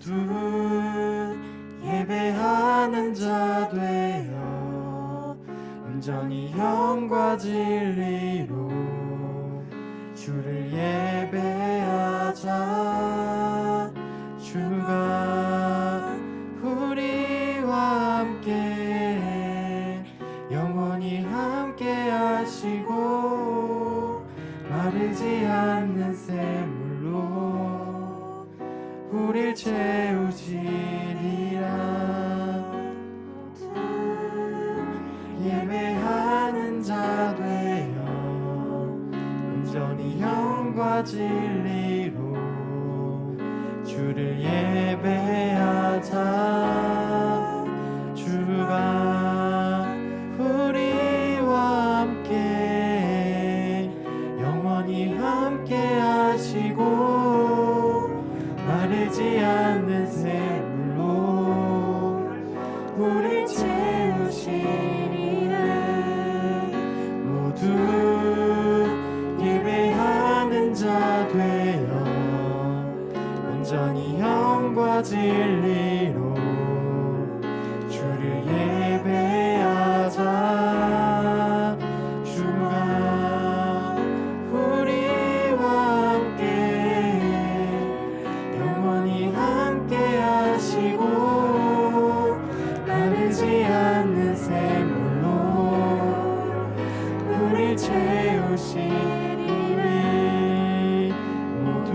모두 예배하는 자 되어 온전히 영과 진리로 주를 예배하자. 주가 우리와 함께 영원히 함께 하시고 마르지 않는 샘물로 우릴 채우시리라. 예배하는 자 되어 온전히 영과 진리로 주를 예배하자. 주가 우리와 함께 영원히 함께 하시고 마르지 않는 샘물로 우릴 채우시리라. 모두 예배하는 자 되어 온전히 영과 진리로 주를 예배하자. 주가 우리와 함께 영원히 함께 하시고 마르지 않는 샘물로 우릴 채우시리니 모두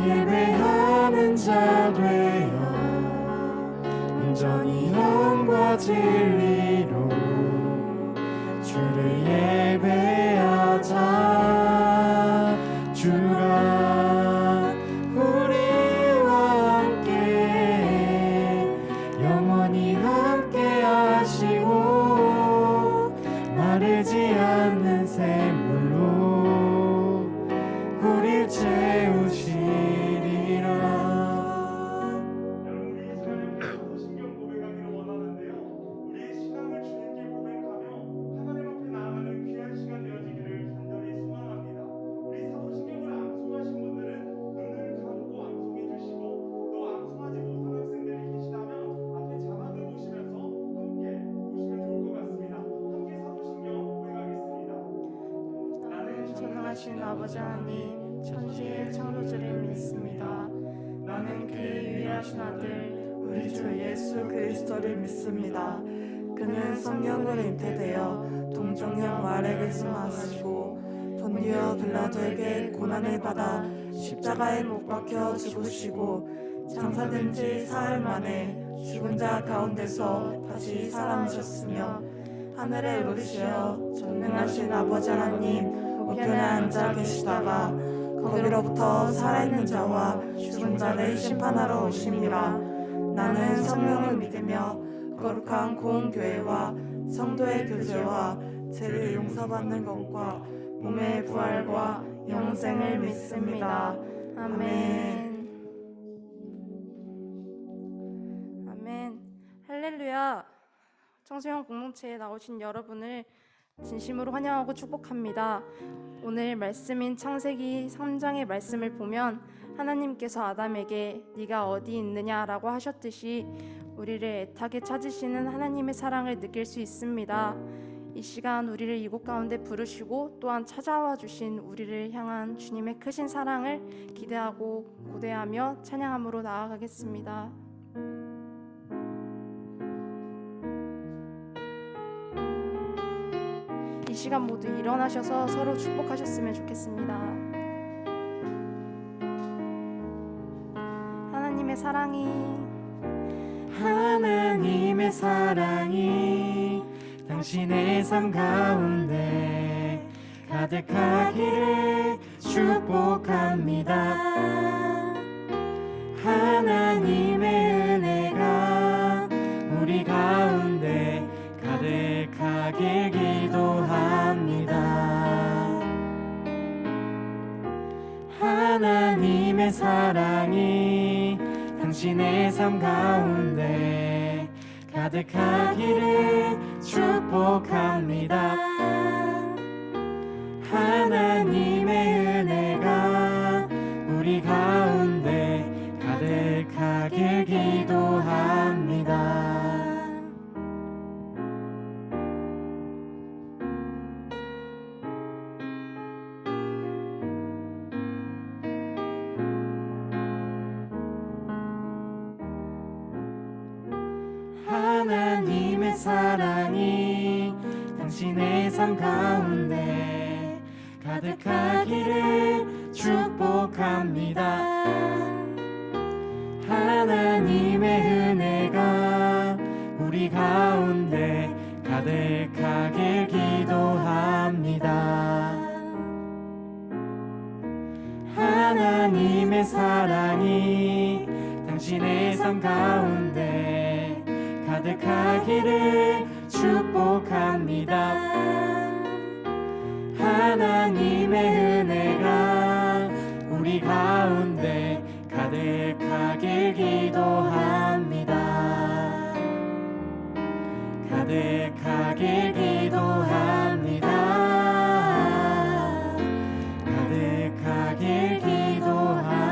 예배하는 자 되어 온전히 영과 진리로 주를 예배하자. 주가 우리와 함께 영원히 함께 하시고 마르지 않는 샘물로 우릴 채우시리라. 전능하신 아버지 하나님, 천지의 창조주를 믿습니다. 나는 그의 유일하신 아들 우리 주 예수 그리스도를 믿습니다. 그는 성령으로 잉태되어 동정녀 아래에서 나시고 본디오 빌라도에게 고난을 받아 십자가에 못 박혀 죽으시고 장사된 지 사흘 만에 죽은 자 가운데서 다시 살아나셨으며 하늘에 오르시어 전능하신 아버지 하나님 우편에 앉아 계시다가 거기로부터 살아있는 자와 죽은 자를 심판하러 오심이라. 나는 성령을 믿으며 거룩한 공교회와 성도의 교제와 죄를 용서받는 것과 몸의 부활과 영생을 믿습니다. 아멘. 아멘. 할렐루야. 청소년 공동체에 나오신 여러분을 진심으로 환영하고 축복합니다. 오늘 말씀인 창세기 3장의 말씀을 보면 하나님께서 아담에게 네가 어디 있느냐라고 하셨듯이 우리를 애타게 찾으시는 하나님의 사랑을 느낄 수 있습니다. 이 시간 우리를 이곳 가운데 부르시고 또한 찾아와 주신 우리를 향한 주님의 크신 사랑을 기대하고 고대하며 찬양함으로 나아가겠습니다. 이 시간 모두 일어나셔서 서로 축복하셨으면 좋겠습니다. 하나님의 사랑이 당신의 삶 가운데 가득하기를 축복합니다. 하나님의 은혜가 우리 가운데 가득하길 기도합니다. 하나님의 사랑이 당신의 삶 가운데 가득하기를 축복합니다. 하나님의 은혜가 우리 가운데 가득 하나님의 사랑이 당신의 삶 가운데 가득하기를 축복합니다. 하나님의 은혜가 우리 가운데 가득하길 기도합니다. 하나님의 사랑이 당신의 삶 가운데 가득하기를 축복합니다. 하나님의 은혜가 우리 가운데 가득하길 기도합니다. 가득하길 기도합니다. 가득하길 기도합니다.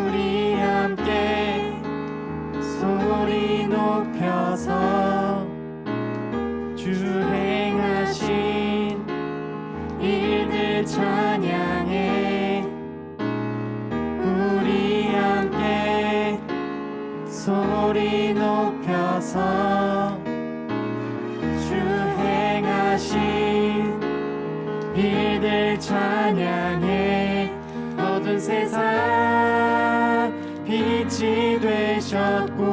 우리 함께 소리 높여서 주 행하신 일들 찬양해. 우리 함께 소리 높여서 주 행하신 일들 찬양해. 어두운 세상 빛이 되셨고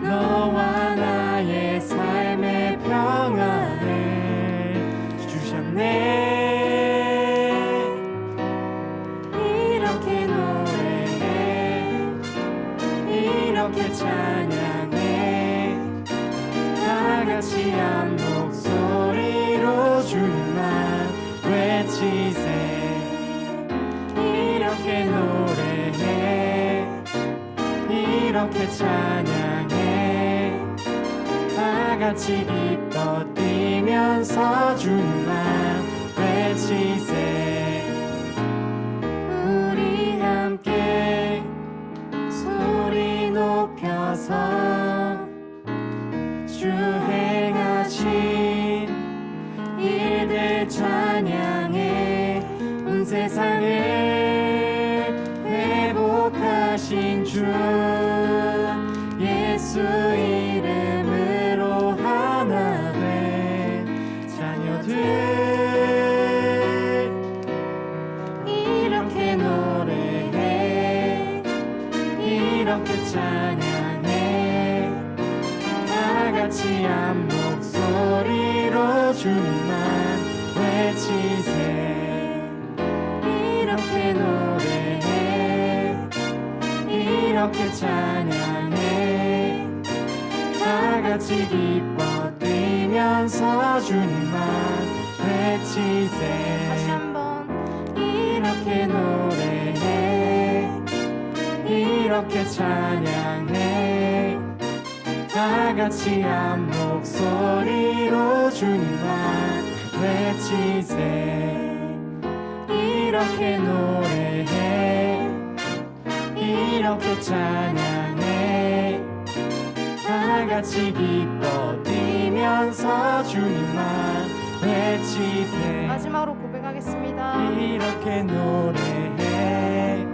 너와 나의 삶의 평안을 주셨네. 이렇게 노래해, 이렇게 찬양해. 다 같이 한 목소리로 주님만 외치세. 이렇게 노래해, 이렇게 찬양해. 다 같이 기뻐 뛰면서 주님만 외치세. 우리 함께 소리 높여서 주 행하신 일들 찬양해. 온 세상을 회복하신 주 예수 이름으로 하나 된 자녀들 이렇게 노래해, 이렇게 찬양해. 다 같이 한 목소리로 주님만 외치세. 이렇게 노래해, 이렇게 찬양해. 다 같이 기뻐 뛰면서 주님만 외치세. 다시 한번 이렇게 노래해, 이렇게 찬양해. 다 같이 한 목소리로 주님만 외치세. 이렇게 노래해, 이렇게 찬양해. 다 같이 기뻐 뛰면서 주님만 외치세. 마지막으로 고백하겠습니다. 이렇게 노래해,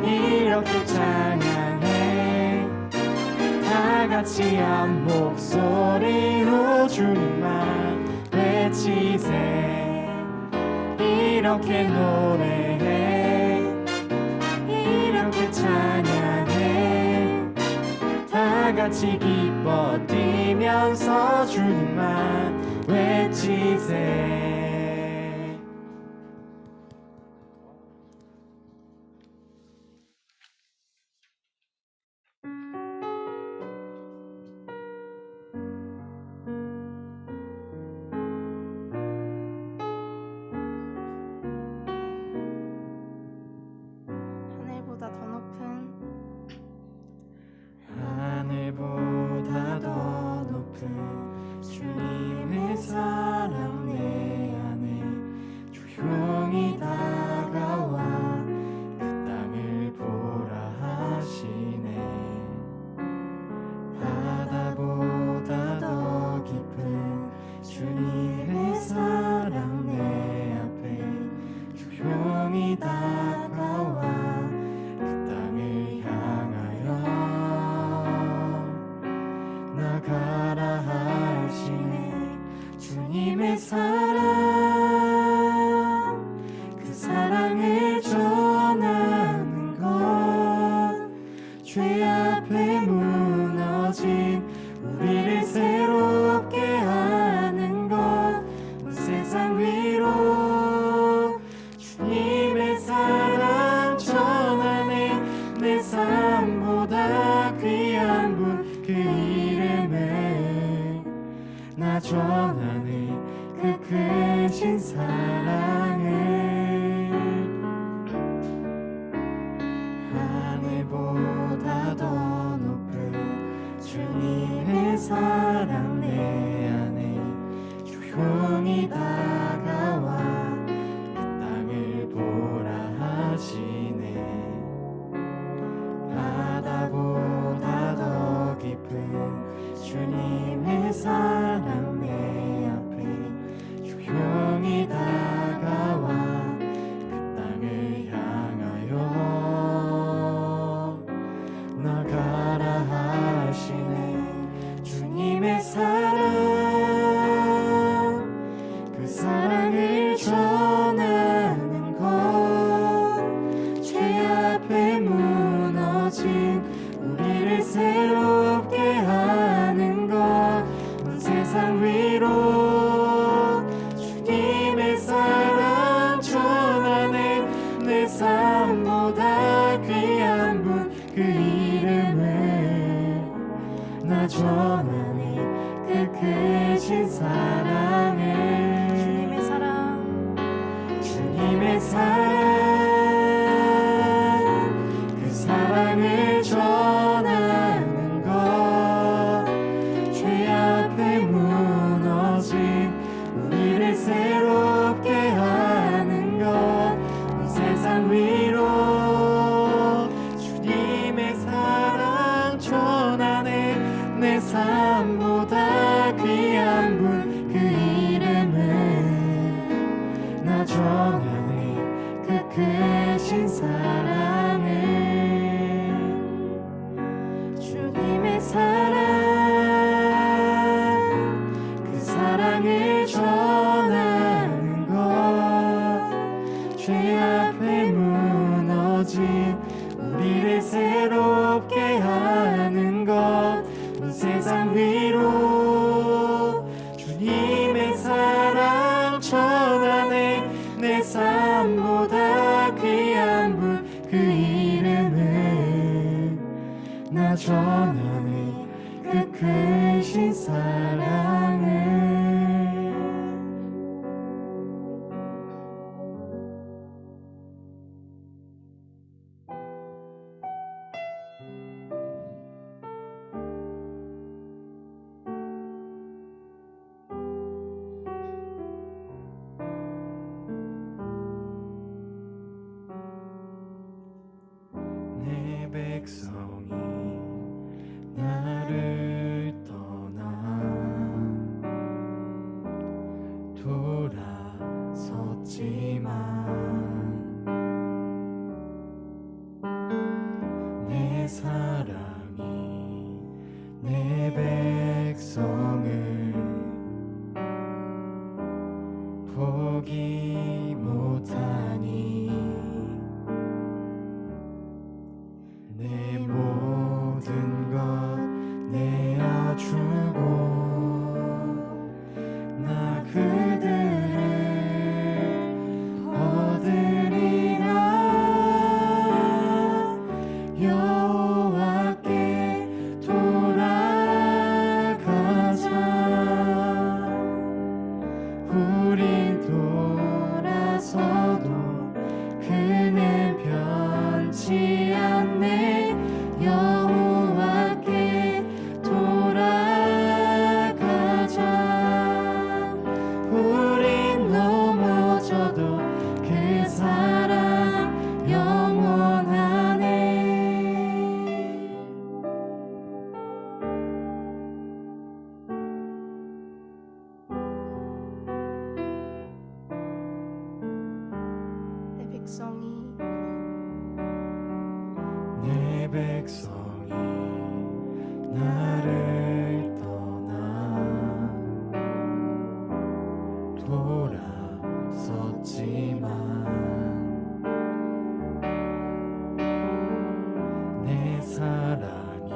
이렇게 찬양해. 다 같이 한 목소리로 주님만 외치세. 이렇게 노래해, 이렇게 찬양해. 다 같이 기뻐 뛰면서 주님만 외치세. 하늘보다 더 높은 하늘보다 더 높은 주님의 사랑 내 조용히 다가와 그 땅을 보라 하시네. 바다보다 더 깊은 주님의 사랑 내 앞에 조용히 다가와 그 땅을 향하여 나가라 하시네. 주님의 사랑, 그 사랑을 전하는 것, 죄 앞에 무너진 우리를 새롭게 하는 것, 온 세상 위로 주님의 사랑 전하네. 내 삶보다 귀한 분 그 이름을 나 전하네. 그 크신 사랑을 하늘보다 더 높은 주님의 사랑 내 안에 조용히 다가와 그 땅을 보라 하시네. 바다보다 더 깊은 주님의 사랑 내 앞에 조용히 다가와 그 땅을 향하여 나가라 하시네. 주님의 사랑, 그 사랑을 전하는 것, 죄 앞에 무너진 우리를 새롭게 하는 것, 온 세상 위로 주님의 사랑 전하네. 내 삶보다 귀한 분 그 이름을 나 전하네. 그 크신 사랑을 주님의 사랑, 주님의 사랑, 그 사랑을 전하는 것, 죄 앞에 무너진 우리를 새롭게 하는 것, 온 세상 위로 주님의 사랑 전하네. 내 삶보다 귀한 분 그 이름을 나 전하네. 그 크신 사랑을 주님의 사랑, 그 사랑을 전하는 것, 죄 앞에 무너진 우리를 새롭게 하는 것, 온 세상 위로 주님의 사랑 전하네. 내 삶보다 귀한 분 그 이름을 나 전하네. 그 크신 사랑을 내 백성이 나를 떠나 돌아섰지만 내 사랑이 내 백성을 포기 못하니 내 모든 것 내어주고 나 그들을 얻으리라. 여호와께 돌아가자. 우린 돌아서도 백성이 나를 떠나 돌아섰지만 내 사랑이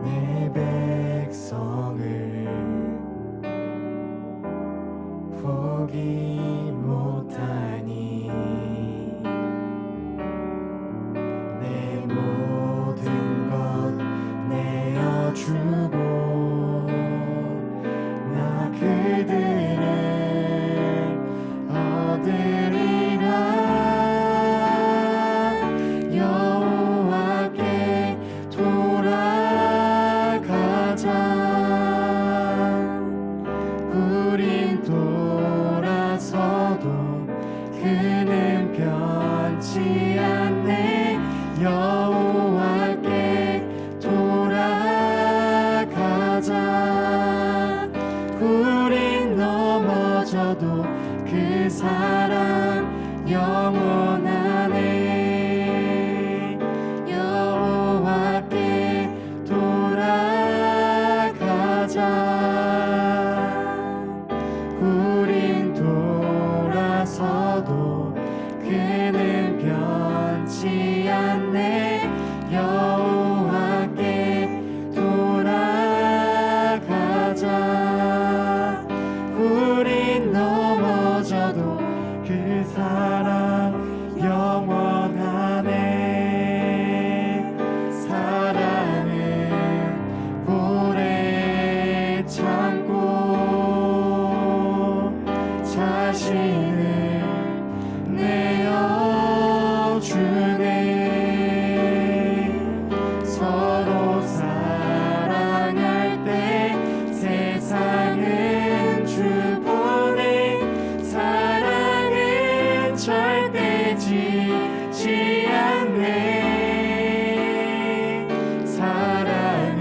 내 백성을 포기 못하니 내 모든 것 내어주고 나 그들을 얻으리라. 여호와께 돌아가자. 우린 돌아서도 그는 변치 않네. 여호와께 돌아가자. 우린 넘어져도 그 사랑 영원하네. 여호와께 돌아가자. 우린 돌아서도 그는 변치 않네. 여호와께 돌아가자. 우린 넘어져도 그 사랑 영원하네. 사랑은 오래 참고 자신을 내어주네. 서로 사랑할 때 세상은 주보네. 사랑은 절대 지지 않네. 사랑은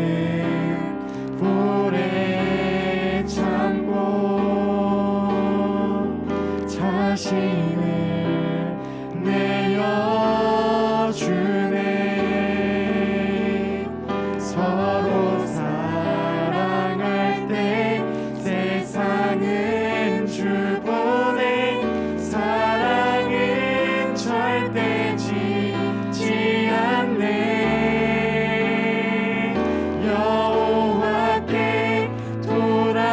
오래 참고 자신을 내어주네. 서로 사랑할 때 세상은 주보네. 사랑은 절대 지지 않네. 여호와께 돌아가자.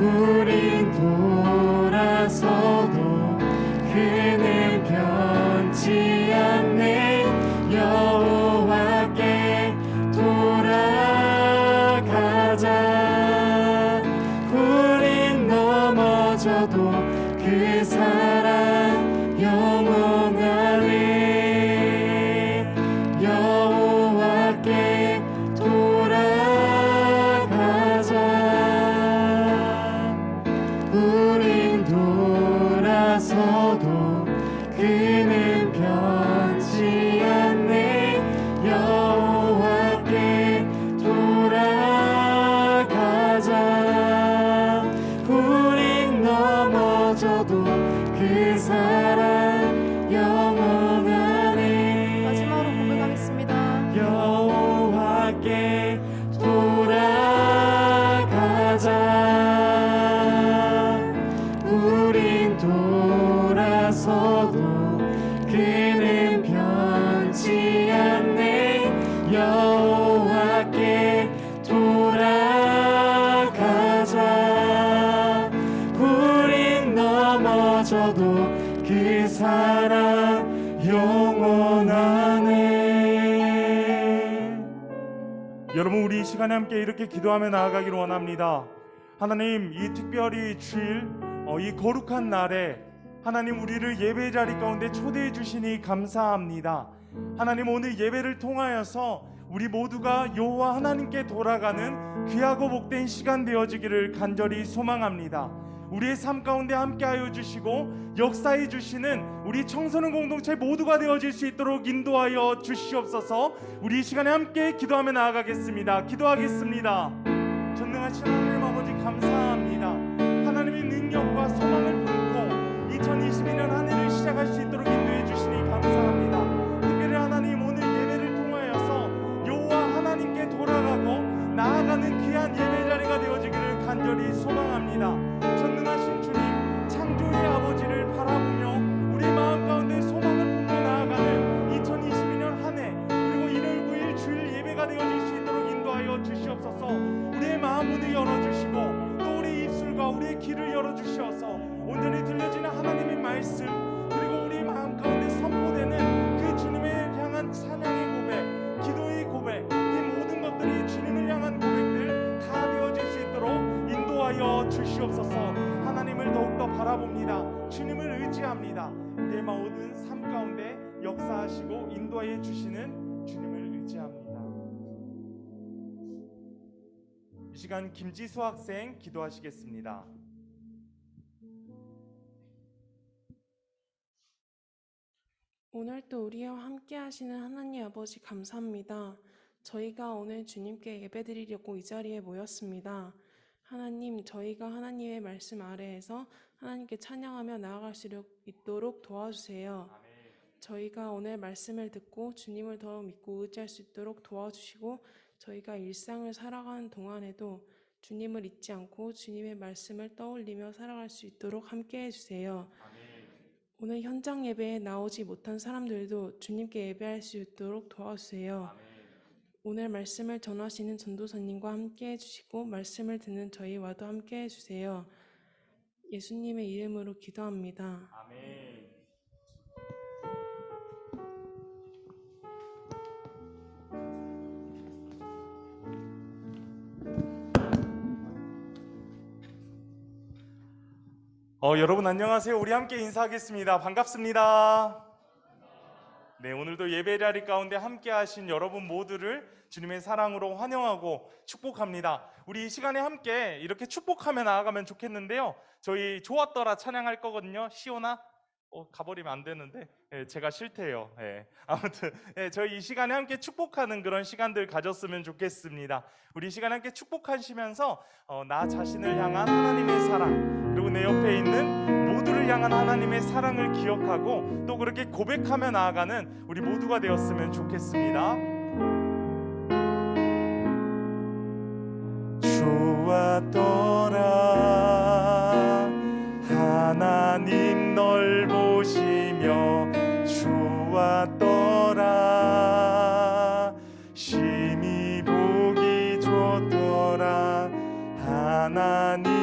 우린 돌아서도 그는 변치 않네. 여호와께 돌아가자. 우린 넘어져도 그 사랑 영원하네. 여호와께 돌아가자. 우린 돌아서도 그는 변치 않네. 여호와께 돌아가자. 우린 넘어져도 그 사랑 영원하네. 마지막으로 고백하겠습니다. 여호와께 돌아가자. 우린 돌아서도 그는 변치 않네. 여호와께 돌아가자. 우린 넘어져도 그 사랑 영원하네. 여러분, 우리 이 시간에 함께 이렇게 기도하며 나아가기를 원합니다. 하나님, 이 특별히 주일 이 거룩한 날에 하나님 우리를 예배 자리 가운데 초대해 주시니 감사합니다. 하나님, 오늘 예배를 통하여서 우리 모두가 여호와 하나님께 돌아가는 귀하고 복된 시간 되어지기를 간절히 소망합니다. 우리의 삶 가운데 함께하여 주시고 역사해 주시는 우리 청소년 공동체 모두가 되어질 수 있도록 인도하여 주시옵소서. 우리 이 시간에 함께 기도하며 나아가겠습니다. 기도하겠습니다. 전능하신 하나님 아버지, 감사합니다. 하나님이 기도합니다. 전능하신 주님, 창조의 아버지를 바라보며 우리 마음 가운데 소망을 품고 나아가는 2022년 한 해, 그리고 1월 9일 주일 예배가 되어질 수 있도록 인도하여 주시옵소서. 우리의 마음 문을 열어주시고 또 우리 입술과 우리의 귀를 열어주시어서 온전히 들려지는 하나님의 말씀, 그리고 우리 마음 가운데 선포되는 그 주님을 향한 찬양의 고백, 기도의 고백, 이 모든 것들이 주님을 향한 고백들 다 되어질 수 있도록 인도하여 주시옵소서. 하나님을 더욱더 바라봅니다. 주님을 의지합니다. 우리의 모든 삶 가운데 역사하시고 인도하여 주시는 주님을 의지합니다. 이 시간 김지수 학생 기도하시겠습니다. 오늘도 우리와 함께 하시는 하나님 아버지 감사합니다. 저희가 오늘 주님께 예배드리려고 이 자리에 모였습니다. 하나님, 저희가 하나님의 말씀 아래에서 하나님께 찬양하며 나아갈 수 있도록 도와주세요. 저희가 오늘 말씀을 듣고 주님을 더 믿고 의지할 수 있도록 도와주시고, 저희가 일상을 살아가는 동안에도 주님을 잊지 않고 주님의 말씀을 떠올리며 살아갈 수 있도록 함께 해주세요. 오늘 현장 예배에 나오지 못한 사람들도 주님께 예배할 수 있도록 도와주세요. 오늘 말씀을 전하시는 전도사님과 함께 해주시고 말씀을 듣는 저희와도 함께 해주세요. 예수님의 이름으로 기도합니다. 아멘. 여러분 안녕하세요. 우리 함께 인사하겠습니다. 반갑습니다. 네, 오늘도 예배 자리 가운데 함께 하신 여러분 모두를 주님의 사랑으로 환영하고 축복합니다. 우리 이 시간에 함께 이렇게 축복하며 나아가면 좋겠는데요. 저희 좋았더라 찬양할 거거든요. 시오나? 가버리면 안 되는데 제가 싫대요. 아무튼 저희 이 시간에 함께 축복하는 그런 시간들 가졌으면 좋겠습니다. 우리 이 시간에 함께 축복하시면서 나 자신을 향한 하나님의 사랑, 그리고 내 옆에 있는 모두를 향한 하나님의 사랑을 기억하고 또 그렇게 고백하며 나아가는 우리 모두가 되었으면 좋겠습니다. 좋았더라 하나님 널 보시며, 좋았더라 심히 보기 좋더라 하나님의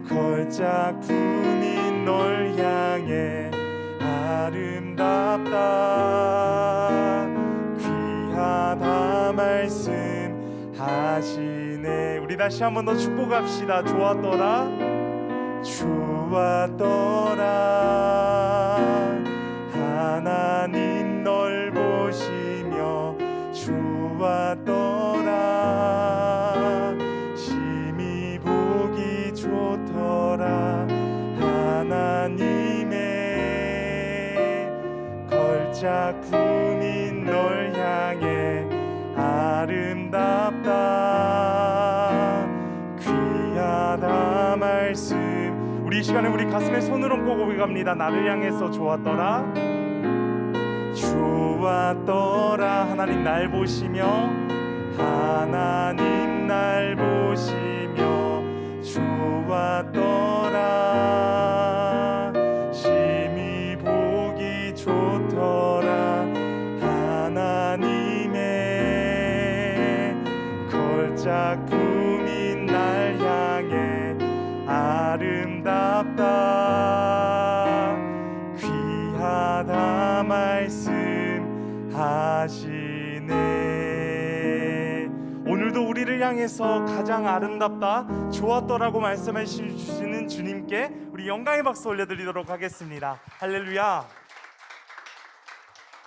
걸작품인 널 향해 아름답다 귀하다 말씀하시네. 우리 다시 한 번 더 축복합시다. 좋았더라 좋았더라 하나님 널 보시며, 좋았더라 심히 보기 좋더라 하나님의 걸작품인 널 향해 아름답다 귀하다 말씀. 우리 이 시간에 우리 가슴에 손을 얹고 고백합니다. 나를 향해서 좋았더라 좋았더라 하나님 날 보시며, 하나님 날 보시며, 좋았더라 심히 보기 좋더라 하나님의 걸작품인 날 향해 아름답다 귀하다 말씀하시네. 오늘도 우리를 향해서 가장 아름답다 좋았더라고 말씀해 주시는 주님께 우리 영광의 박수 올려드리도록 하겠습니다. 할렐루야.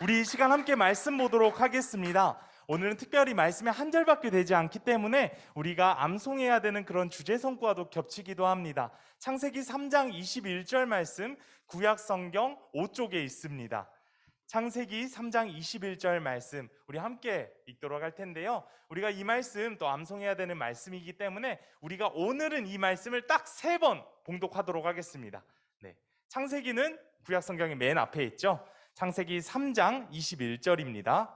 우리 이 시간 함께 말씀 보도록 하겠습니다. 오늘은 특별히 말씀이 한 절밖에 되지 않기 때문에 우리가 암송해야 되는 그런 주제 성과도 겹치기도 합니다. 창세기 3장 21절 말씀 구약 성경 5쪽에 있습니다. 창세기 3장 21절 말씀 우리 함께 읽도록 할 텐데요. 우리가 이 말씀 또 암송해야 되는 말씀이기 때문에 우리가 오늘은 이 말씀을 딱 3번 봉독하도록 하겠습니다. 네, 창세기는 구약 성경의 맨 앞에 있죠. 창세기 3장 21절입니다.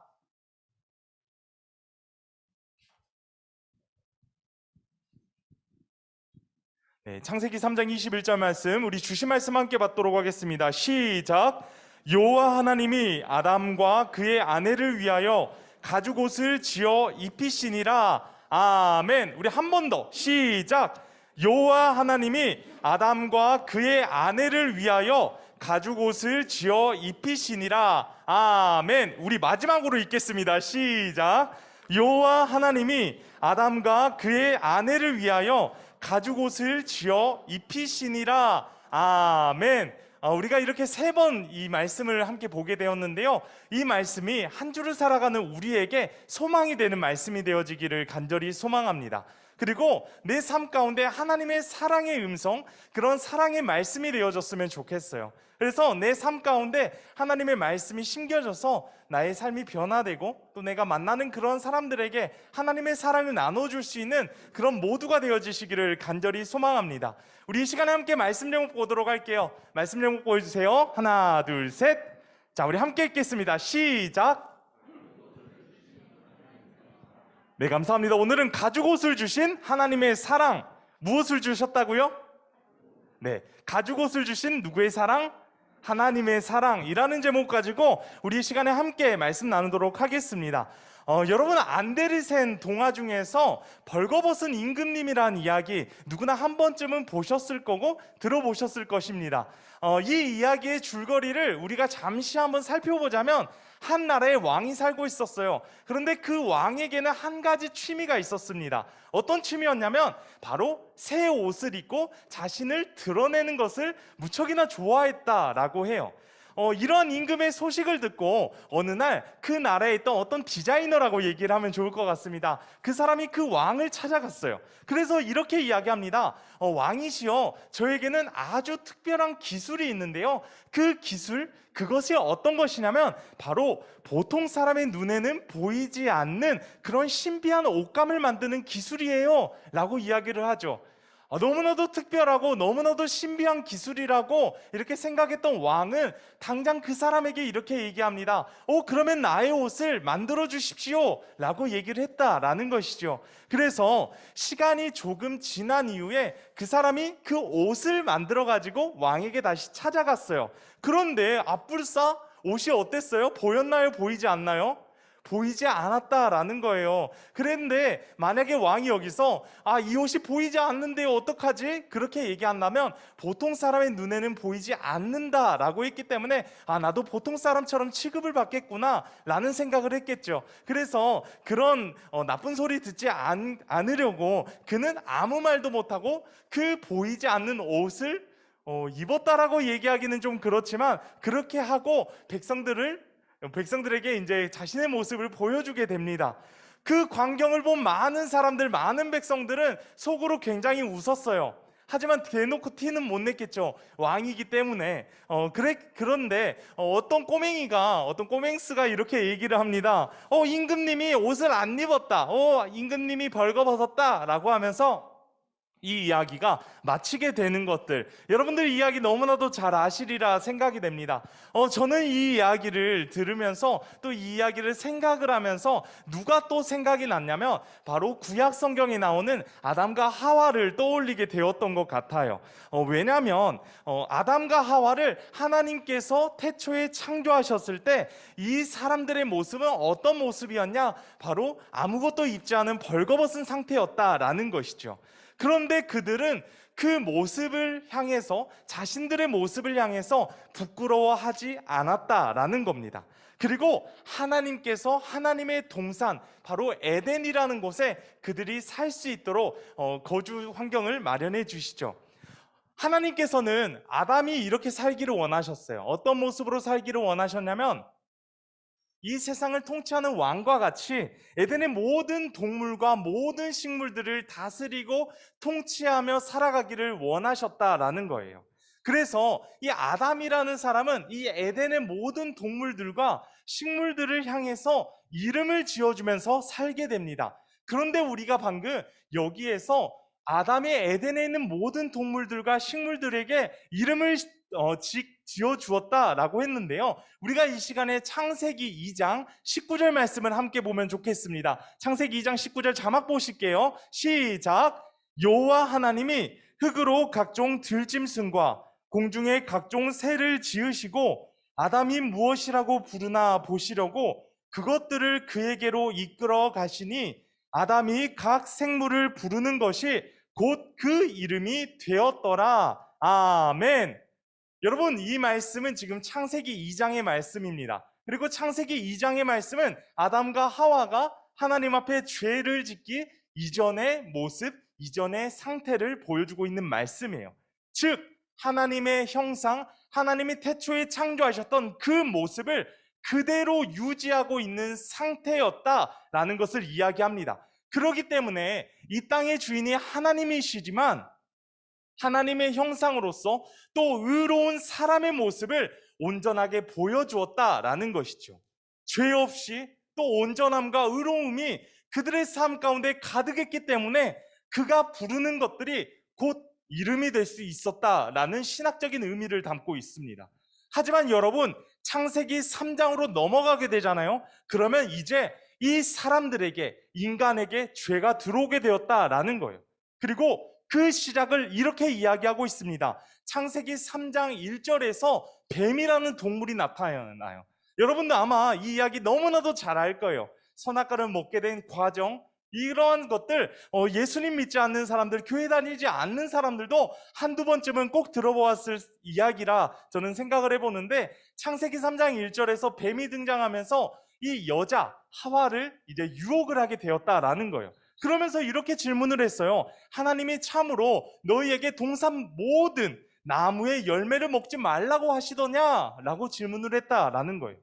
네, 창세기 3장 21절 말씀, 우리 주신 말씀 함께 받도록 하겠습니다. 시작. 여호와 하나님이 아담과 그의 아내를 위하여 가죽 옷을 지어 입히시니라. 아멘. 우리 한 번 더 시작. 여호와 하나님이 아담과 그의 아내를 위하여 가죽 옷을 지어 입히시니라. 아멘. 우리 마지막으로 읽겠습니다. 시작. 여호와 하나님이 아담과 그의 아내를 위하여 가죽 옷을 지어 입히시니라. 아멘. 우리가 이렇게 3번 이 말씀을 함께 보게 되었는데요, 이 말씀이 한 주를 살아가는 우리에게 소망이 되는 말씀이 되어지기를 간절히 소망합니다. 그리고 내 삶 가운데 하나님의 사랑의 음성, 그런 사랑의 말씀이 되어졌으면 좋겠어요. 그래서 내 삶 가운데 하나님의 말씀이 심겨져서 나의 삶이 변화되고 또 내가 만나는 그런 사람들에게 하나님의 사랑을 나눠줄 수 있는 그런 모두가 되어지시기를 간절히 소망합니다. 우리 이 시간에 함께 말씀 제목 보도록 할게요. 말씀 제목 보여주세요. 하나, 둘, 셋. 자, 우리 함께 읽겠습니다. 시작. 네, 감사합니다. 오늘은 가죽 옷을 주신 하나님의 사랑. 무엇을 주셨다고요? 네, 가죽 옷을 주신 누구의 사랑? 하나님의 사랑이라는 제목 가지고 우리 이 시간에 함께 말씀 나누도록 하겠습니다. 여러분, 안데르센 동화 중에서 벌거벗은 임금님이라는 이야기 누구나 한 번쯤은 보셨을 거고 들어보셨을 것입니다. 이 이야기의 줄거리를 우리가 잠시 한번 살펴보자면, 한 나라에 왕이 살고 있었어요. 그런데 그 왕에게는 한 가지 취미가 있었습니다. 어떤 취미였냐면 바로 새 옷을 입고 자신을 드러내는 것을 무척이나 좋아했다라고 해요. 이런 임금의 소식을 듣고 어느 날 그 나라에 있던 어떤 디자이너라고 얘기를 하면 좋을 것 같습니다. 그 사람이 그 왕을 찾아갔어요. 그래서 이렇게 이야기합니다. 왕이시여, 저에게는 아주 특별한 기술이 있는데요, 그 기술, 그것이 어떤 것이냐면 바로 보통 사람의 눈에는 보이지 않는 그런 신비한 옷감을 만드는 기술이에요 라고 이야기를 하죠. 너무나도 특별하고 너무나도 신비한 기술이라고 이렇게 생각했던 왕은 당장 그 사람에게 이렇게 얘기합니다. 그러면 나의 옷을 만들어 주십시오 라고 얘기를 했다라는 것이죠. 그래서 시간이 조금 지난 이후에 그 사람이 그 옷을 만들어 가지고 왕에게 다시 찾아갔어요. 그런데 앞불싸 옷이 어땠어요? 보였나요? 보이지 않나요? 보이지 않았다라는 거예요. 그런데 만약에 왕이 여기서 이 옷이 보이지 않는데요, 어떡하지? 그렇게 얘기한다면 보통 사람의 눈에는 보이지 않는다라고 했기 때문에 나도 보통 사람처럼 취급을 받겠구나 라는 생각을 했겠죠. 그래서 그런 나쁜 소리 듣지 않으려고 그는 아무 말도 못하고 그 보이지 않는 옷을 입었다라고 얘기하기는 좀 그렇지만 그렇게 하고 백성들에게 이제 자신의 모습을 보여주게 됩니다. 그 광경을 본 많은 사람들, 많은 백성들은 속으로 굉장히 웃었어요. 하지만 대놓고 티는 못 냈겠죠. 왕이기 때문에. 그런데 어떤 꼬맹스가 이렇게 얘기를 합니다. 임금님이 옷을 안 입었다. 임금님이 벌거벗었다 라고 하면서 이 이야기가 마치게 되는 것들, 여러분들 이 이야기 너무나도 잘 아시리라 생각이 됩니다. 저는 이 이야기를 들으면서 또 이 이야기를 생각을 하면서 누가 또 생각이 났냐면 바로 구약 성경에 나오는 아담과 하와를 떠올리게 되었던 것 같아요. 왜냐하면 아담과 하와를 하나님께서 태초에 창조하셨을 때 이 사람들의 모습은 어떤 모습이었냐? 바로 아무것도 입지 않은 벌거벗은 상태였다라는 것이죠. 그런데 그들은 그 모습을 향해서, 자신들의 모습을 향해서 부끄러워하지 않았다라는 겁니다. 그리고 하나님께서 하나님의 동산, 바로 에덴이라는 곳에 그들이 살 수 있도록 거주 환경을 마련해 주시죠. 하나님께서는 아담이 이렇게 살기를 원하셨어요. 어떤 모습으로 살기를 원하셨냐면 이 세상을 통치하는 왕과 같이 에덴의 모든 동물과 모든 식물들을 다스리고 통치하며 살아가기를 원하셨다라는 거예요. 그래서 이 아담이라는 사람은 이 에덴의 모든 동물들과 식물들을 향해서 이름을 지어주면서 살게 됩니다. 그런데 우리가 방금 여기에서 아담의 에덴에 있는 모든 동물들과 식물들에게 이름을 지어주었다라고 했는데요, 우리가 이 시간에 창세기 2장 19절 말씀을 함께 보면 좋겠습니다. 창세기 2장 19절 자막 보실게요. 시작. 여호와 하나님이 흙으로 각종 들짐승과 공중의 각종 새를 지으시고 아담이 무엇이라고 부르나 보시려고 그것들을 그에게로 이끌어 가시니 아담이 각 생물을 부르는 것이 곧 그 이름이 되었더라. 아멘. 여러분, 이 말씀은 지금 창세기 2장의 말씀입니다. 그리고 창세기 2장의 말씀은 아담과 하와가 하나님 앞에 죄를 짓기 이전의 모습, 이전의 상태를 보여주고 있는 말씀이에요. 즉, 하나님의 형상, 하나님이 태초에 창조하셨던 그 모습을 그대로 유지하고 있는 상태였다라는 것을 이야기합니다. 그렇기 때문에 이 땅의 주인이 하나님이시지만 하나님의 형상으로서 또 의로운 사람의 모습을 온전하게 보여주었다라는 것이죠. 죄 없이 또 온전함과 의로움이 그들의 삶 가운데 가득했기 때문에 그가 부르는 것들이 곧 이름이 될 수 있었다라는 신학적인 의미를 담고 있습니다. 하지만 여러분, 창세기 3장으로 넘어가게 되잖아요. 그러면 이제 이 사람들에게, 인간에게 죄가 들어오게 되었다라는 거예요. 그리고 그 시작을 이렇게 이야기하고 있습니다. 창세기 3장 1절에서 뱀이라는 동물이 나타나요. 여러분도 아마 이 이야기 너무나도 잘 알 거예요. 선악과를 먹게 된 과정, 이러한 것들 예수님 믿지 않는 사람들, 교회 다니지 않는 사람들도 한두 번쯤은 꼭 들어보았을 이야기라 저는 생각을 해보는데, 창세기 3장 1절에서 뱀이 등장하면서 이 여자 하와를 이제 유혹을 하게 되었다라는 거예요. 그러면서 이렇게 질문을 했어요. 하나님이 참으로 너희에게 동산 모든 나무의 열매를 먹지 말라고 하시더냐? 라고 질문을 했다라는 거예요.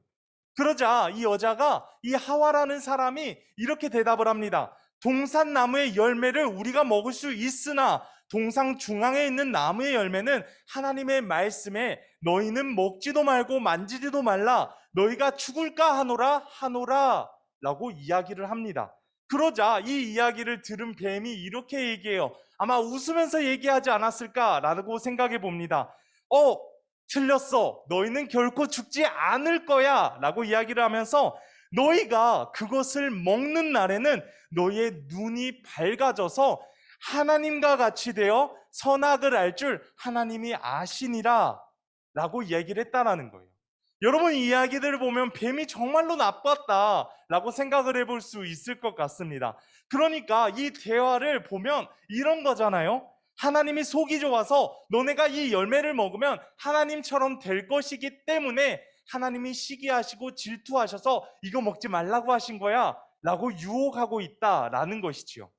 그러자 이 여자가, 이 하와라는 사람이 이렇게 대답을 합니다. 동산 나무의 열매를 우리가 먹을 수 있으나 동상 중앙에 있는 나무의 열매는 하나님의 말씀에 너희는 먹지도 말고 만지지도 말라, 너희가 죽을까 하노라 라고 이야기를 합니다. 그러자 이 이야기를 들은 뱀이 이렇게 얘기해요. 아마 웃으면서 얘기하지 않았을까라고 생각해 봅니다. 틀렸어. 너희는 결코 죽지 않을 거야 라고 이야기를 하면서 너희가 그것을 먹는 날에는 너희의 눈이 밝아져서 하나님과 같이 되어 선악을 알 줄 하나님이 아시니라 라고 얘기를 했다는 거예요. 여러분, 이 이야기들을 보면 뱀이 정말로 나빴다라고 생각을 해볼 수 있을 것 같습니다. 그러니까 이 대화를 보면 이런 거잖아요. 하나님이 속이 좋아서 너네가 이 열매를 먹으면 하나님처럼 될 것이기 때문에 하나님이 시기하시고 질투하셔서 이거 먹지 말라고 하신 거야 라고 유혹하고 있다라는 것이지요.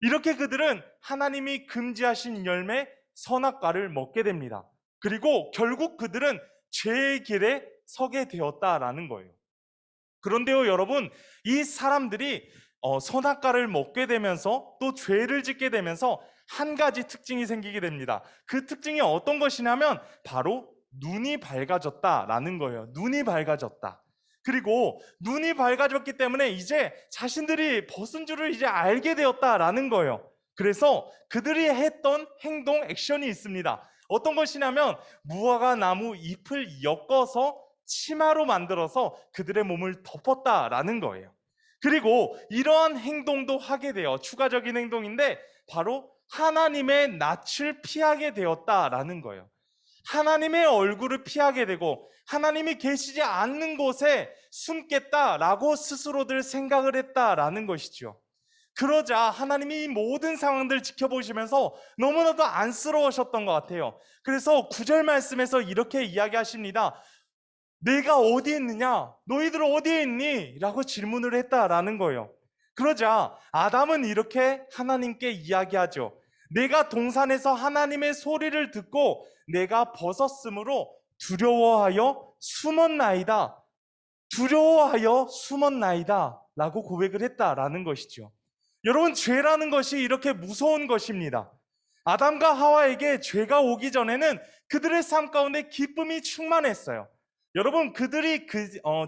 이렇게 그들은 하나님이 금지하신 열매 선악과를 먹게 됩니다. 그리고 결국 그들은 죄의 길에 서게 되었다라는 거예요. 그런데요, 여러분, 이 사람들이 선악과를 먹게 되면서 또 죄를 짓게 되면서 한 가지 특징이 생기게 됩니다. 그 특징이 어떤 것이냐면 바로 눈이 밝아졌다라는 거예요. 눈이 밝아졌다. 그리고 눈이 밝아졌기 때문에 이제 자신들이 벗은 줄을 이제 알게 되었다라는 거예요. 그래서 그들이 했던 행동, 액션이 있습니다. 어떤 것이냐면 무화과 나무 잎을 엮어서 치마로 만들어서 그들의 몸을 덮었다라는 거예요. 그리고 이러한 행동도 하게 돼요. 추가적인 행동인데 바로 하나님의 낯을 피하게 되었다라는 거예요. 하나님의 얼굴을 피하게 되고 하나님이 계시지 않는 곳에 숨겠다라고 스스로들 생각을 했다라는 것이죠. 그러자 하나님이 이 모든 상황들을 지켜보시면서 너무나도 안쓰러우셨던 것 같아요. 그래서 9절 말씀에서 이렇게 이야기하십니다. 내가 어디에 있느냐? 너희들 어디에 있니? 라고 질문을 했다라는 거예요. 그러자 아담은 이렇게 하나님께 이야기하죠. 내가 동산에서 하나님의 소리를 듣고 내가 벗었으므로 두려워하여 숨었나이다. 두려워하여 숨었나이다 라고 고백을 했다라는 것이죠. 여러분, 죄라는 것이 이렇게 무서운 것입니다. 아담과 하와에게 죄가 오기 전에는 그들의 삶 가운데 기쁨이 충만했어요. 여러분, 그들이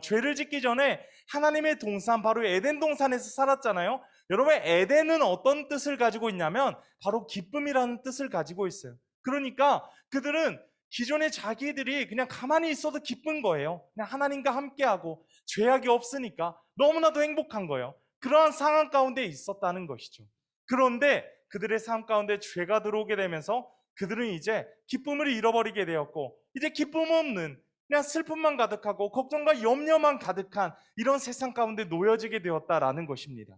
죄를 짓기 전에 하나님의 동산, 바로 에덴 동산에서 살았잖아요. 여러분, 에덴은 어떤 뜻을 가지고 있냐면 바로 기쁨이라는 뜻을 가지고 있어요. 그러니까 그들은 기존에 자기들이 그냥 가만히 있어도 기쁜 거예요. 그냥 하나님과 함께하고 죄악이 없으니까 너무나도 행복한 거예요. 그러한 상황 가운데 있었다는 것이죠. 그런데 그들의 삶 가운데 죄가 들어오게 되면서 그들은 이제 기쁨을 잃어버리게 되었고, 이제 기쁨 없는, 그냥 슬픔만 가득하고 걱정과 염려만 가득한 이런 세상 가운데 놓여지게 되었다라는 것입니다.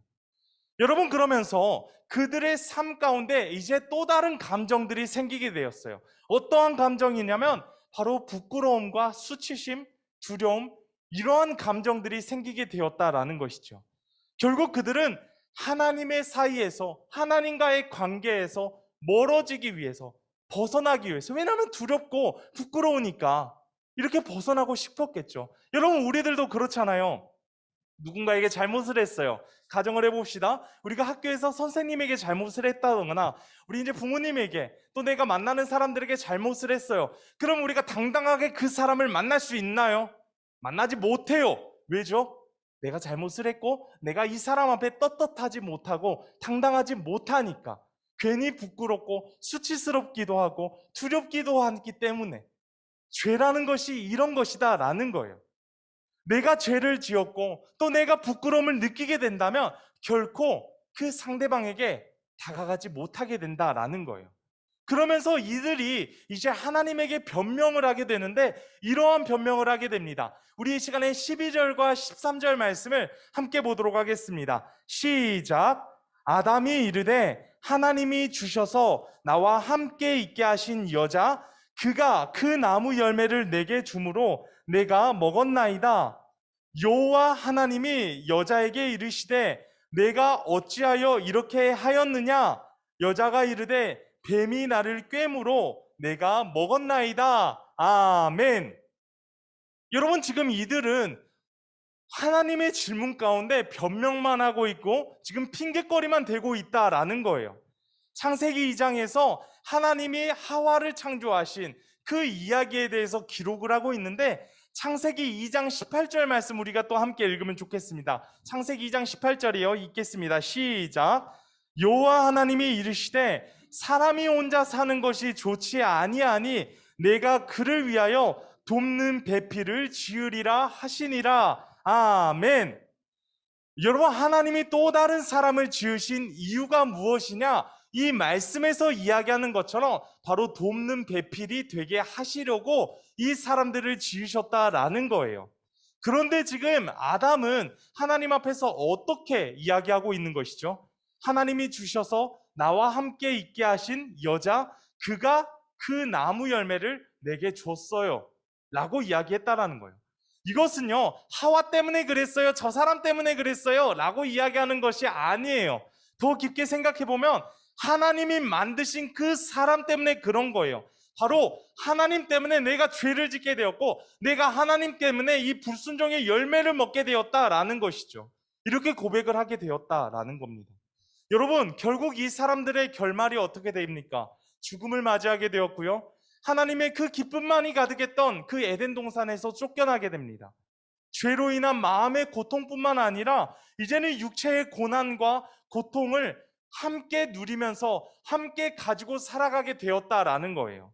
여러분, 그러면서 그들의 삶 가운데 이제 또 다른 감정들이 생기게 되었어요. 어떠한 감정이냐면 바로 부끄러움과 수치심, 두려움, 이러한 감정들이 생기게 되었다라는 것이죠. 결국 그들은 하나님의 사이에서, 하나님과의 관계에서 멀어지기 위해서, 벗어나기 위해서, 왜냐하면 두렵고 부끄러우니까 이렇게 벗어나고 싶었겠죠. 여러분, 우리들도 그렇잖아요. 누군가에게 잘못을 했어요. 가정을 해봅시다. 우리가 학교에서 선생님에게 잘못을 했다거나, 우리 이제 부모님에게, 또 내가 만나는 사람들에게 잘못을 했어요. 그럼 우리가 당당하게 그 사람을 만날 수 있나요? 만나지 못해요. 왜죠? 내가 잘못을 했고 내가 이 사람 앞에 떳떳하지 못하고 당당하지 못하니까, 괜히 부끄럽고 수치스럽기도 하고 두렵기도 하기 때문에, 죄라는 것이 이런 것이다 라는 거예요. 내가 죄를 지었고 또 내가 부끄러움을 느끼게 된다면 결코 그 상대방에게 다가가지 못하게 된다라는 거예요. 그러면서 이들이 이제 하나님에게 변명을 하게 되는데, 이러한 변명을 하게 됩니다. 우리 이 시간에 12절과 13절 말씀을 함께 보도록 하겠습니다. 시작. 아담이 이르되 하나님이 주셔서 나와 함께 있게 하신 여자, 그가 그 나무 열매를 내게 주므로 내가 먹었나이다. 여호와 하나님이 여자에게 이르시되 내가 어찌하여 이렇게 하였느냐? 여자가 이르되 뱀이 나를 꿰므로 내가 먹었나이다. 아멘. 여러분, 지금 이들은 하나님의 질문 가운데 변명만 하고 있고 지금 핑계거리만 대고 있다라는 거예요. 창세기 2장에서 하나님이 하와를 창조하신 그 이야기에 대해서 기록을 하고 있는데, 창세기 2장 18절 말씀 우리가 또 함께 읽으면 좋겠습니다. 창세기 2장 18절이요. 읽겠습니다. 시작. 여호와 하나님이 이르시되 사람이 혼자 사는 것이 좋지 아니하니 내가 그를 위하여 돕는 배필을 지으리라 하시니라. 아멘. 여러분, 하나님이 또 다른 사람을 지으신 이유가 무엇이냐? 이 말씀에서 이야기하는 것처럼 바로 돕는 배필이 되게 하시려고 이 사람들을 지으셨다라는 거예요. 그런데 지금 아담은 하나님 앞에서 어떻게 이야기하고 있는 것이죠? 하나님이 주셔서 나와 함께 있게 하신 여자, 그가 그 나무 열매를 내게 줬어요 라고 이야기했다라는 거예요. 이것은요, 하와 때문에 그랬어요, 저 사람 때문에 그랬어요 라고 이야기하는 것이 아니에요. 더 깊게 생각해보면 하나님이 만드신 그 사람 때문에 그런 거예요. 바로 하나님 때문에 내가 죄를 짓게 되었고, 내가 하나님 때문에 이 불순종의 열매를 먹게 되었다라는 것이죠. 이렇게 고백을 하게 되었다라는 겁니다. 여러분, 결국 이 사람들의 결말이 어떻게 됩니까? 죽음을 맞이하게 되었고요, 하나님의 그 기쁨만이 가득했던 그 에덴 동산에서 쫓겨나게 됩니다. 죄로 인한 마음의 고통뿐만 아니라 이제는 육체의 고난과 고통을 함께 누리면서 함께 가지고 살아가게 되었다라는 거예요.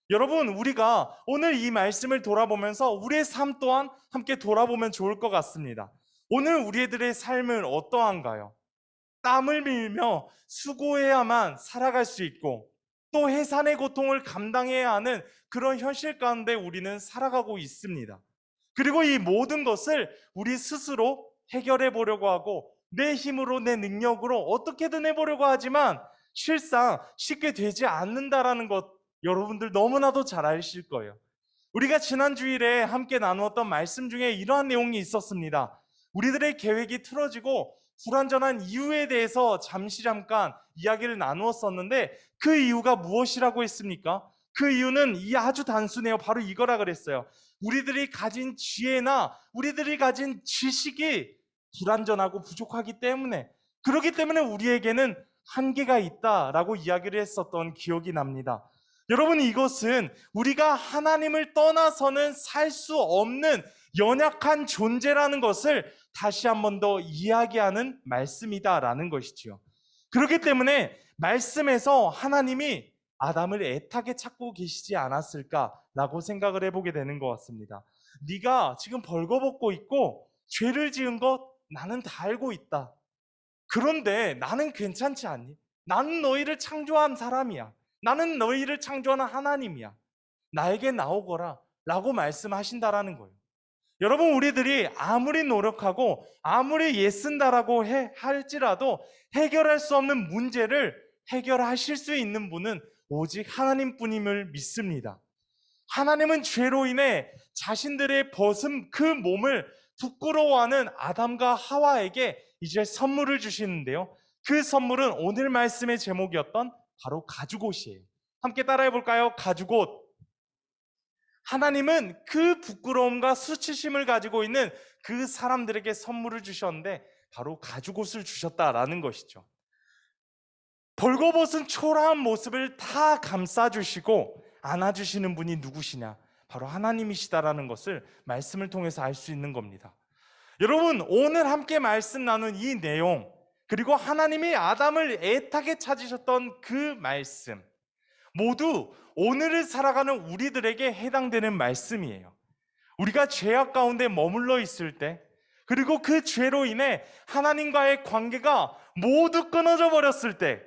여러분, 우리가 오늘 이 말씀을 돌아보면서 우리의 삶 또한 함께 돌아보면 좋을 것 같습니다. 오늘 우리들의 삶은 어떠한가요? 땀을 흘리며 수고해야만 살아갈 수 있고, 또 해산의 고통을 감당해야 하는 그런 현실 가운데 우리는 살아가고 있습니다. 그리고 이 모든 것을 우리 스스로 해결해 보려고 하고, 내 힘으로, 내 능력으로 어떻게든 해보려고 하지만 실상 쉽게 되지 않는다라는 것, 여러분들 너무나도 잘 아실 거예요. 우리가 지난 주일에 함께 나누었던 말씀 중에 이러한 내용이 있었습니다. 우리들의 계획이 틀어지고 불완전한 이유에 대해서 잠깐 이야기를 나누었었는데, 그 이유가 무엇이라고 했습니까? 그 이유는 아주 단순해요. 바로 이거라 그랬어요. 우리들이 가진 지혜나 우리들이 가진 지식이 불완전하고 부족하기 때문에, 그렇기 때문에 우리에게는 한계가 있다라고 이야기를 했었던 기억이 납니다. 여러분, 이것은 우리가 하나님을 떠나서는 살 수 없는 연약한 존재라는 것을 다시 한 번 더 이야기하는 말씀이다라는 것이지요. 그렇기 때문에 말씀에서 하나님이 아담을 애타게 찾고 계시지 않았을까라고 생각을 해보게 되는 것 같습니다. 네가 지금 벌거벗고 있고 죄를 지은 것 나는 다 알고 있다. 그런데 나는 괜찮지 않니? 나는 너희를 창조한 사람이야. 나는 너희를 창조하는 하나님이야. 나에게 나오거라 라고 말씀하신다라는 거예요. 여러분, 우리들이 아무리 노력하고 아무리 애쓴다라고 할지라도 해결할 수 없는 문제를 해결하실 수 있는 분은 오직 하나님뿐임을 믿습니다. 하나님은 죄로 인해 자신들의 벗은 그 몸을 부끄러워하는 아담과 하와에게 이제 선물을 주시는데요. 그 선물은 오늘 말씀의 제목이었던 바로 가죽옷이에요. 함께 따라해 볼까요? 가죽옷. 하나님은 그 부끄러움과 수치심을 가지고 있는 그 사람들에게 선물을 주셨는데 바로 가죽옷을 주셨다라는 것이죠. 벌거벗은 초라한 모습을 다 감싸주시고 안아주시는 분이 누구시냐? 바로 하나님이시다라는 것을 말씀을 통해서 알 수 있는 겁니다. 여러분, 오늘 함께 말씀 나눈 이 내용, 그리고 하나님이 아담을 애타게 찾으셨던 그 말씀, 모두 오늘을 살아가는 우리들에게 해당되는 말씀이에요. 우리가 죄악 가운데 머물러 있을 때, 그리고 그 죄로 인해 하나님과의 관계가 모두 끊어져 버렸을 때,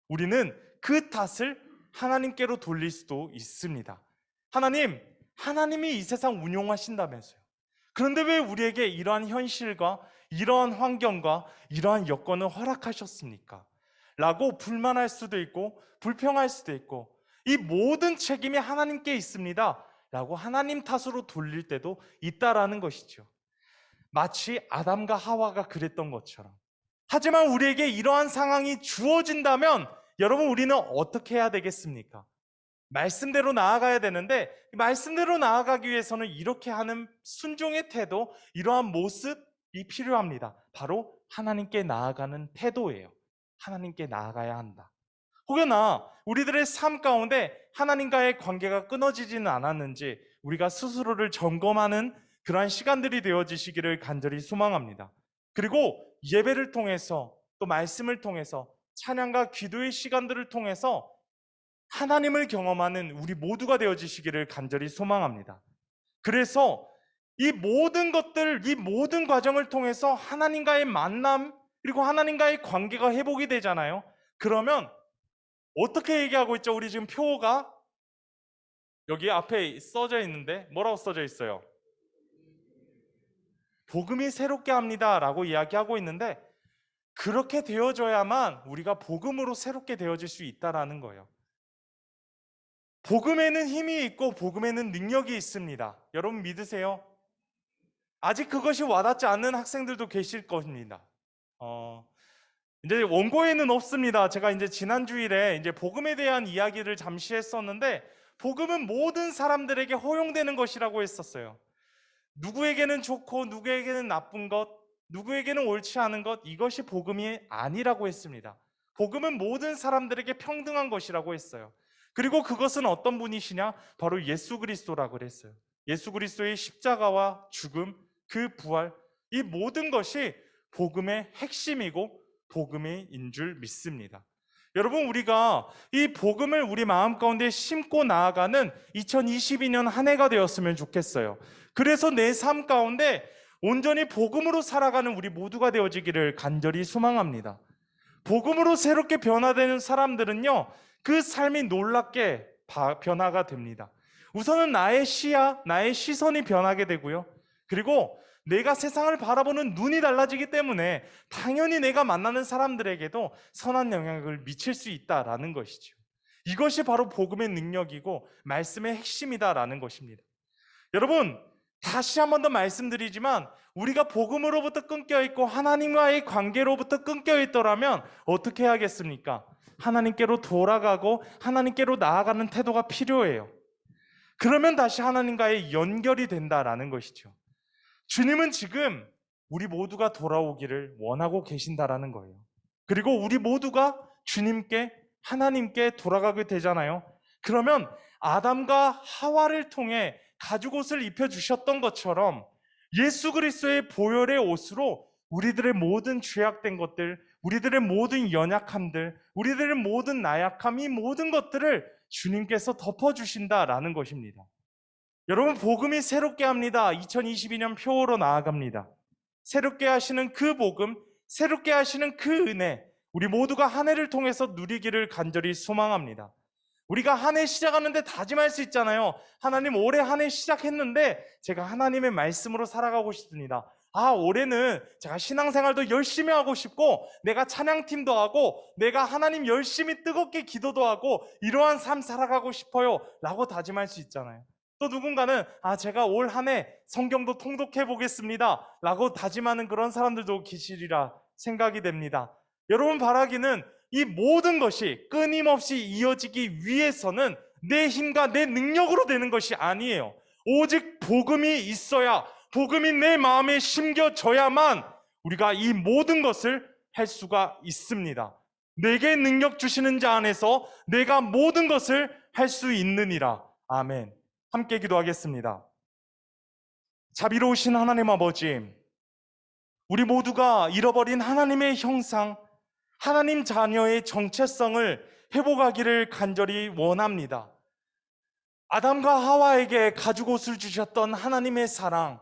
우리는 그 탓을 하나님께로 돌릴 수도 있습니다. 하나님이 이 세상 운용하신다면서요. 그런데 왜 우리에게 이러한 현실과 이러한 환경과 이러한 여건을 허락하셨습니까? 라고 불만할 수도 있고 불평할 수도 있고, 이 모든 책임이 하나님께 있습니다 라고 하나님 탓으로 돌릴 때도 있다라는 것이죠. 마치 아담과 하와가 그랬던 것처럼. 하지만 우리에게 이러한 상황이 주어진다면 여러분, 우리는 어떻게 해야 되겠습니까? 말씀대로 나아가야 되는데, 말씀대로 나아가기 위해서는 이렇게 하는 순종의 태도, 이러한 모습이 필요합니다. 바로 하나님께 나아가는 태도예요. 하나님께 나아가야 한다. 혹여나 우리들의 삶 가운데 하나님과의 관계가 끊어지지는 않았는지 우리가 스스로를 점검하는 그러한 시간들이 되어지시기를 간절히 소망합니다. 그리고 예배를 통해서, 또 말씀을 통해서, 찬양과 기도의 시간들을 통해서 하나님을 경험하는 우리 모두가 되어지시기를 간절히 소망합니다. 그래서 이 모든 것들, 이 모든 과정을 통해서 하나님과의 만남, 그리고 하나님과의 관계가 회복이 되잖아요. 그러면 어떻게 얘기하고 있죠? 우리 지금 표가 여기 앞에 써져 있는데 뭐라고 써져 있어요? 복음이 새롭게 합니다 라고 이야기하고 있는데, 그렇게 되어져야만 우리가 복음으로 새롭게 되어질 수 있다라는 거예요. 복음에는 힘이 있고 복음에는 능력이 있습니다. 여러분 믿으세요? 아직 그것이 와닿지 않는 학생들도 계실 것입니다. 이제 원고에는 없습니다. 제가 이제 지난 주일에 이제 복음에 대한 이야기를 잠시 했었는데, 복음은 모든 사람들에게 허용되는 것이라고 했었어요. 누구에게는 좋고 누구에게는 나쁜 것, 누구에게는 옳지 않은 것, 이것이 복음이 아니라고 했습니다. 복음은 모든 사람들에게 평등한 것이라고 했어요. 그리고 그것은 어떤 분이시냐? 바로 예수 그리스도라고 그랬어요. 예수 그리스도의 십자가와 죽음, 그 부활, 이 모든 것이 복음의 핵심이고 복음인 줄 믿습니다. 여러분, 우리가 이 복음을 우리 마음 가운데 심고 나아가는 2022년 한 해가 되었으면 좋겠어요. 그래서 내 삶 가운데 온전히 복음으로 살아가는 우리 모두가 되어지기를 간절히 소망합니다. 복음으로 새롭게 변화되는 사람들은요, 그 삶이 놀랍게 변화가 됩니다. 우선은 나의 시야, 나의 시선이 변하게 되고요. 그리고 내가 세상을 바라보는 눈이 달라지기 때문에 당연히 내가 만나는 사람들에게도 선한 영향을 미칠 수 있다라는 것이죠. 이것이 바로 복음의 능력이고 말씀의 핵심이다라는 것입니다. 여러분, 다시 한 번 더 말씀드리지만 우리가 복음으로부터 끊겨 있고 하나님과의 관계로부터 끊겨 있더라면 어떻게 해야겠습니까? 하나님께로 돌아가고 하나님께로 나아가는 태도가 필요해요. 그러면 다시 하나님과의 연결이 된다라는 것이죠. 주님은 지금 우리 모두가 돌아오기를 원하고 계신다라는 거예요. 그리고 우리 모두가 주님께, 하나님께 돌아가게 되잖아요. 그러면 아담과 하와를 통해 가죽옷을 입혀주셨던 것처럼 예수 그리스도의 보혈의 옷으로 우리들의 모든 죄악된 것들, 우리들의 모든 연약함들, 우리들의 모든 나약함, 이 모든 것들을 주님께서 덮어주신다라는 것입니다. 여러분, 복음이 새롭게 합니다. 2022년 표어로 나아갑니다. 새롭게 하시는 그 복음, 새롭게 하시는 그 은혜, 우리 모두가 한 해를 통해서 누리기를 간절히 소망합니다. 우리가 한 해 시작하는데 다짐할 수 있잖아요. 하나님, 올해 한 해 시작했는데 제가 하나님의 말씀으로 살아가고 싶습니다. 올해는 제가 신앙생활도 열심히 하고 싶고, 내가 찬양팀도 하고, 내가 하나님 열심히 뜨겁게 기도도 하고, 이러한 삶 살아가고 싶어요 라고 다짐할 수 있잖아요. 또 누군가는 제가 올 한 해 성경도 통독해 보겠습니다 라고 다짐하는 그런 사람들도 계시리라 생각이 됩니다. 여러분, 바라기는 이 모든 것이 끊임없이 이어지기 위해서는 내 힘과 내 능력으로 되는 것이 아니에요. 오직 복음이 있어야, 복음이 내 마음에 심겨져야만 우리가 이 모든 것을 할 수가 있습니다. 내게 능력 주시는 자 안에서 내가 모든 것을 할 수 있느니라. 아멘. 함께 기도하겠습니다. 자비로우신 하나님 아버지, 우리 모두가 잃어버린 하나님의 형상, 하나님 자녀의 정체성을 회복하기를 간절히 원합니다. 아담과 하와에게 가죽옷을 주셨던 하나님의 사랑,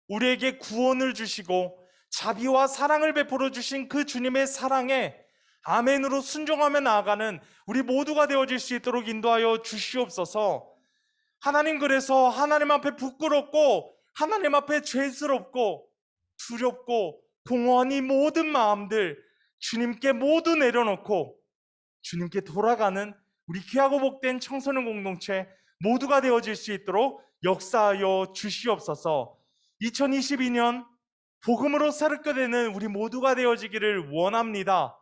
우리에게 구원을 주시고 자비와 사랑을 베풀어 주신 그 주님의 사랑에 아멘으로 순종하며 나아가는 우리 모두가 되어질 수 있도록 인도하여 주시옵소서. 하나님, 그래서 하나님 앞에 부끄럽고 하나님 앞에 죄스럽고 두렵고 공허한 이 모든 마음들 주님께 모두 내려놓고 주님께 돌아가는 우리 귀하고 복된 청소년 공동체 모두가 되어질 수 있도록 역사하여 주시옵소서. 2022년 복음으로 새롭게 되는 우리 모두가 되어지기를 원합니다.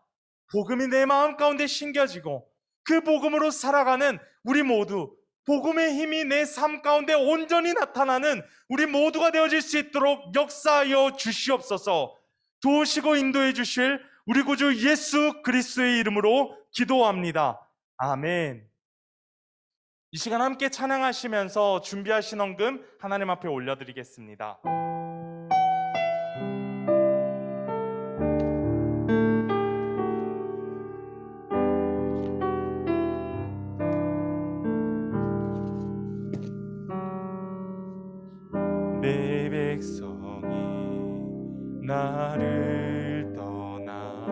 복음이 내 마음 가운데 심겨지고 그 복음으로 살아가는 우리 모두, 복음의 힘이 내 삶 가운데 온전히 나타나는 우리 모두가 되어질 수 있도록 역사하여 주시옵소서. 도우시고 인도해 주실 우리 구주 예수 그리스도의 이름으로 기도합니다. 아멘. 이 시간 함께 찬양하시면서 준비하신 헌금 하나님 앞에 올려드리겠습니다. 내 백성이 나를 떠나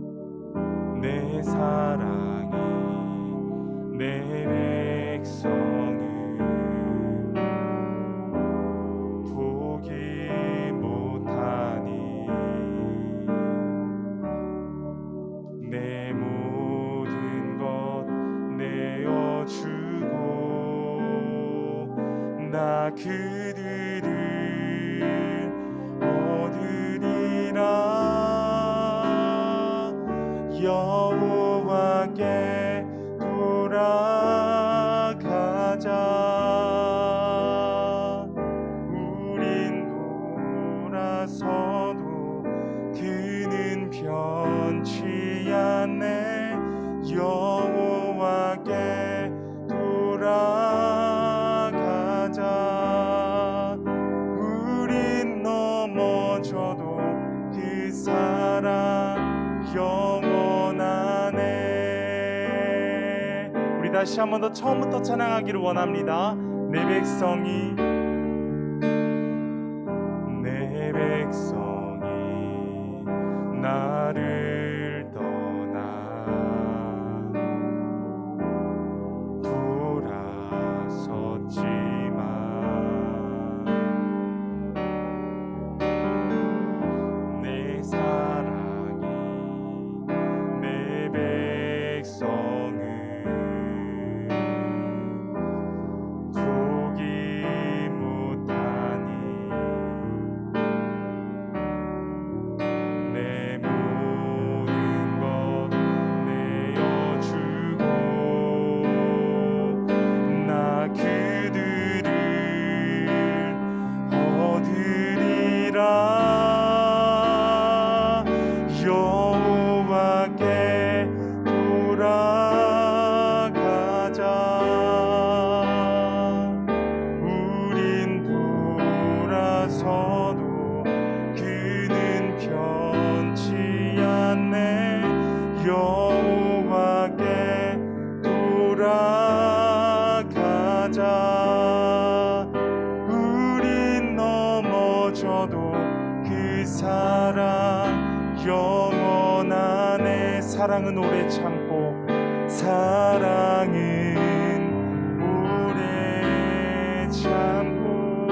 돌아섰지만 내 사랑이 내 백성을 보기 못하니 내 모든 것 내어주고 나 그들을 얻으리라. 여호와께 돌아가자. 우린 돌아서도 그는 변치 않네. 여호와께 돌아가자. 우린 넘어져도 그 사랑 영원하네. 우리 다시 한 번 더 처음부터 찬양하기를 원합니다. 내 백성이 나를 떠나 돌아섰지만 내 사랑이 내 백성을 보기 못하니 내 모든 것 내어주고 나 그들을 얻으리라. 여호와께 돌아가자. 우린 돌아서도 그는 변치 않네. 여호와께 돌아가자. 넘어져도 그 사랑 영원하네. 사랑은 오래 참고 사랑은 오래 참고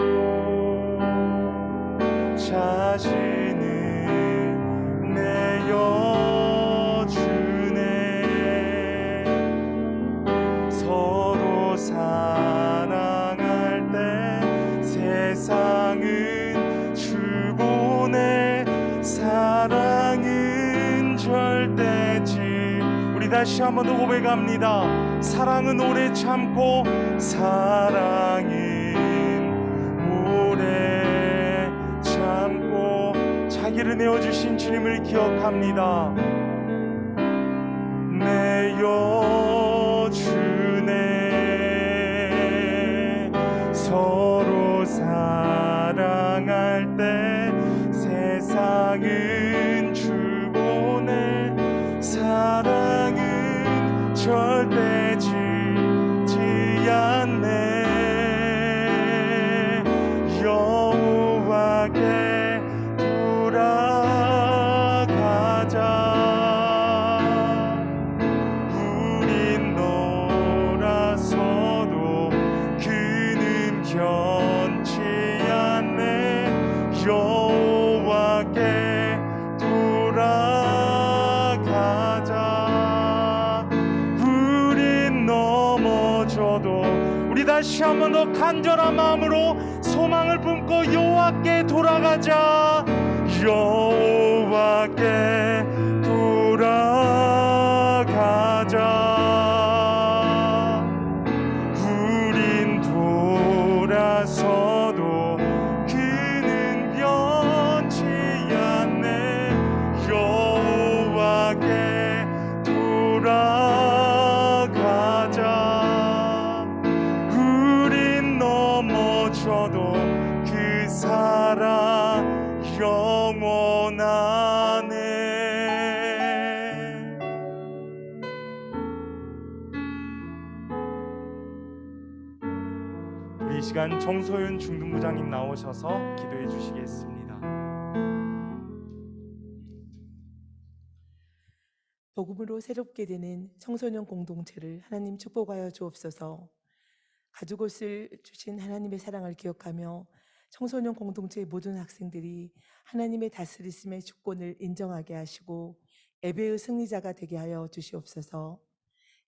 자신을 내어주네. 서로 사랑할 때 세상은 주보내. 사랑은 절대지. 우리 다시 한 번 더 고백합니다. 사랑은 오래 참고 사랑은 오래 참고. 자기를 내어주신 주님을 기억합니다. 내어주네. 서로 사랑할 때 세상은 주보내. 사랑은 절대 지지 않네. 여호와께 돌아가자. 우린 놀아서도 그는 견치 않네. 여호와께 돌아가자. 우린 넘어져도 우리 다시 한 번 더 간절한 마음으로 소망을 품고 여호와께 돌아가자. 여호와께 돌아가자. 우린 돌아서도 그는 변치 않네. 여호와께 돌아가자. 우린 넘어져도 그 사랑 영원하네. 우리 이 시간 정소윤 중등부장님 나오셔서 기도해 주시겠습니다. 복음으로 새롭게 되는 청소년 공동체를 하나님 축복하여 주옵소서. 가죽옷을 주신 하나님의 사랑을 기억하며 청소년 공동체의 모든 학생들이 하나님의 다스리심의 주권을 인정하게 하시고 예배의 승리자가 되게 하여 주시옵소서.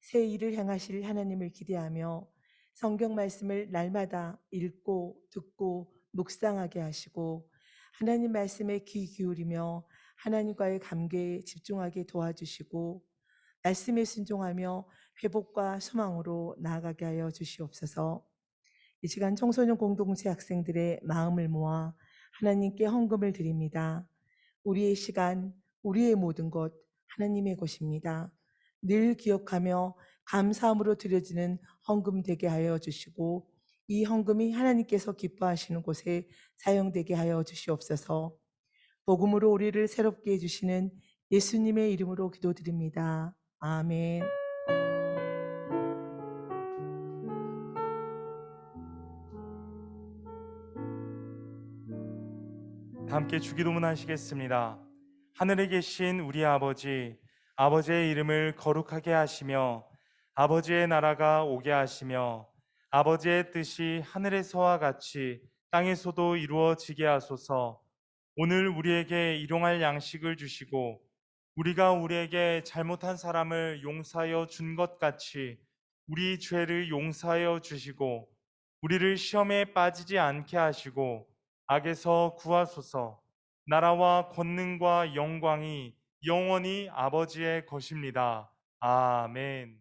새 일을 행하실 하나님을 기대하며 성경 말씀을 날마다 읽고 듣고 묵상하게 하시고 하나님 말씀에 귀 기울이며 하나님과의 관계에 집중하게 도와주시고 말씀에 순종하며 회복과 소망으로 나아가게 하여 주시옵소서. 이 시간 청소년 공동체 학생들의 마음을 모아 하나님께 헌금을 드립니다. 우리의 시간, 우리의 모든 것 하나님의 것입니다. 늘 기억하며 감사함으로 드려지는 헌금 되게 하여 주시고 이 헌금이 하나님께서 기뻐하시는 곳에 사용되게 하여 주시옵소서. 복음으로 우리를 새롭게 해주시는 예수님의 이름으로 기도드립니다. 아멘. 함께 주기도문 하시겠습니다. 하늘에 계신 우리 아버지, 아버지의 이름을 거룩하게 하시며 아버지의 나라가 오게 하시며 아버지의 뜻이 하늘에서와 같이 땅에서도 이루어지게 하소서. 오늘 우리에게 일용할 양식을 주시고 우리가 우리에게 잘못한 사람을 용서하여 준 것 같이 우리 죄를 용서하여 주시고 우리를 시험에 빠지지 않게 하시고 악에서 구하소서. 나라와 권능과 영광이 영원히 아버지의 것입니다. 아멘.